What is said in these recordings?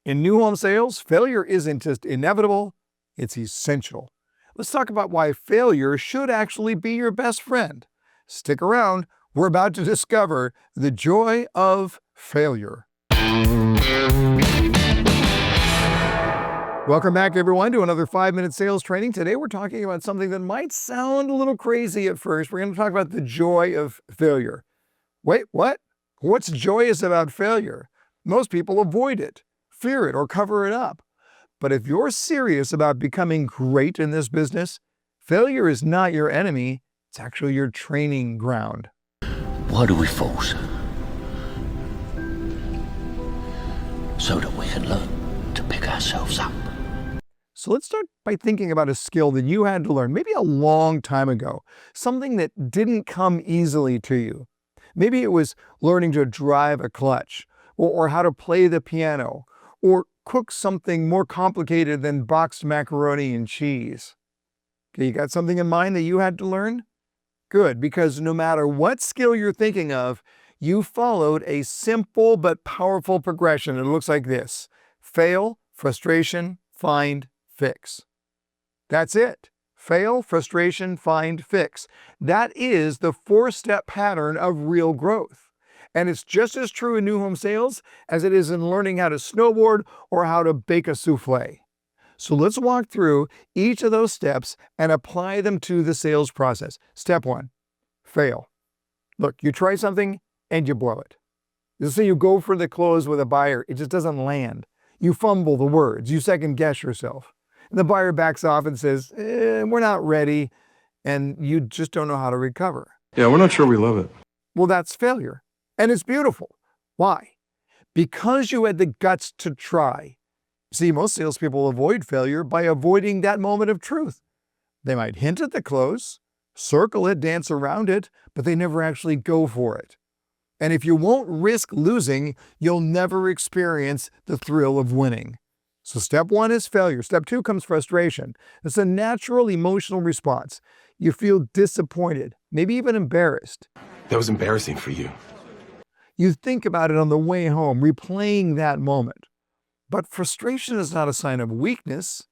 In new home sales, failure isn't just inevitable, it's essential. Let's talk about why failure should actually be your best friend. Stick around, we're about to discover the joy of failure. Welcome back, everyone, to another 5-minute sales training. Today we're talking about something that might sound a little crazy at first. We're going to talk about the joy of failure. Wait, what? What's joyous about failure? Most people avoid it, fear it, or cover it up. But if you're serious about becoming great in this business, failure is not your enemy, it's actually your training ground. Why do we fall? So that we can learn to pick ourselves up. So let's start by thinking about a skill that you had to learn, maybe a long time ago, something that didn't come easily to you. Maybe it was learning to drive a clutch, or how to play the piano, or cook something more complicated than boxed macaroni and cheese. Okay, you got something in mind that you had to learn? Good, because no matter what skill you're thinking of, you followed a simple but powerful progression. It looks like this: fail, frustration, find, fix. That's it. Fail, frustration, find, fix. That is the 4-step pattern of real growth. And it's just as true in new home sales as it is in learning how to snowboard or how to bake a souffle. So let's walk through each of those steps and apply them to the sales process. Step 1, fail. Look, you try something and you blow it. Let's say you go for the close with a buyer, it just doesn't land. You fumble the words, you second guess yourself. And the buyer backs off and says, we're not ready, and you just don't know how to recover. Yeah, we're not sure we love it. Well, that's failure. And it's beautiful. Why? Because you had the guts to try. See, most salespeople avoid failure by avoiding that moment of truth. They might hint at the close, circle it, dance around it, but they never actually go for it. And if you won't risk losing, you'll never experience the thrill of winning. So step 1 is failure. Step 2 comes frustration. It's a natural emotional response. You feel disappointed, maybe even embarrassed. That was embarrassing for you. You think about it on the way home, replaying that moment. But frustration is not a sign of weakness.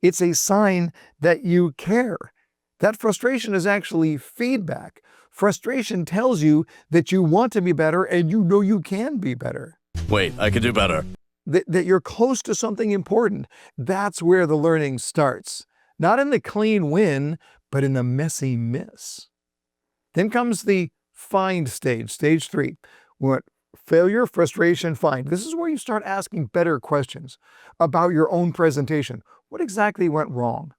It's a sign that you care. That frustration is actually feedback. Frustration tells you that you want to be better and you know you can be better. Wait, I could do better. That you're close to something important. That's where the learning starts. Not in the clean win, but in the messy miss. Then comes the find stage, stage 3. What? Failure, frustration, find. This is where you start asking better questions about your own presentation. What exactly went wrong?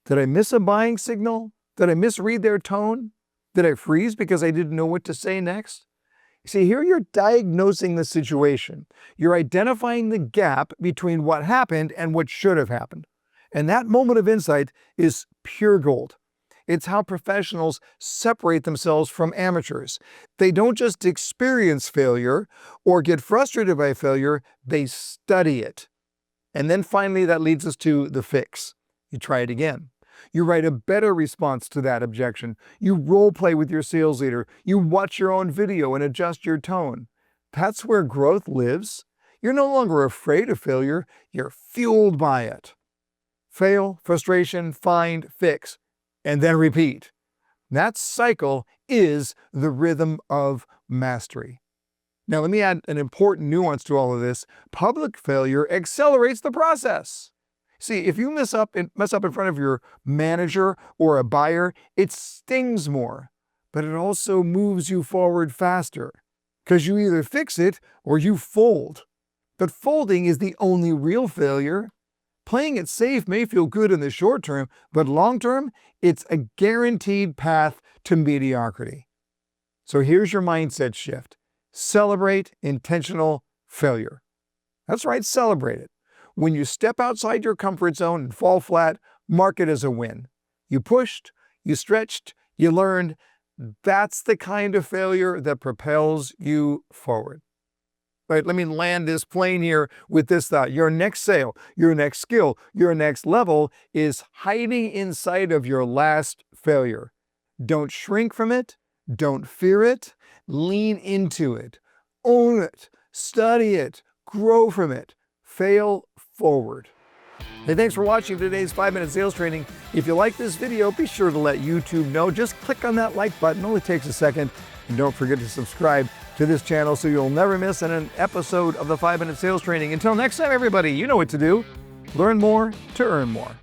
Did I miss a buying signal? Did I misread their tone? Did I freeze because I didn't know what to say next? See, here you're diagnosing the situation. You're identifying the gap between what happened and what should have happened. And that moment of insight is pure gold. It's how professionals separate themselves from amateurs. They don't just experience failure or get frustrated by failure, they study it. And then finally, that leads us to the fix. You try it again. You write a better response to that objection. You role play with your sales leader. You watch your own video and adjust your tone. That's where growth lives. You're no longer afraid of failure. You're fueled by it. Fail, frustration, find, fix, and then repeat. That cycle is the rhythm of mastery. Now, let me add an important nuance to all of this. Public failure accelerates the process. See, if you mess up in front of your manager or a buyer, it stings more, but it also moves you forward faster because you either fix it or you fold. But folding is the only real failure. Playing it safe may feel good in the short term, but long term, it's a guaranteed path to mediocrity. So here's your mindset shift. Celebrate intentional failure. That's right, celebrate it. When you step outside your comfort zone and fall flat, mark it as a win. You pushed, you stretched, you learned. That's the kind of failure that propels you forward. Right, let me land this plane here with this thought. Your next sale, your next skill, your next level is hiding inside of your last failure. Don't shrink from it. Don't fear it. Lean into it. Own it. Study it. Grow from it. fail forward. Hey, thanks for watching today's 5-minute sales training. If you like this video, be sure to let YouTube know. Just click on that like button, only takes a second. And don't forget to subscribe to this channel so you'll never miss an episode of the 5-minute sales training. Until next time, everybody, you know what to do. Learn more to earn more.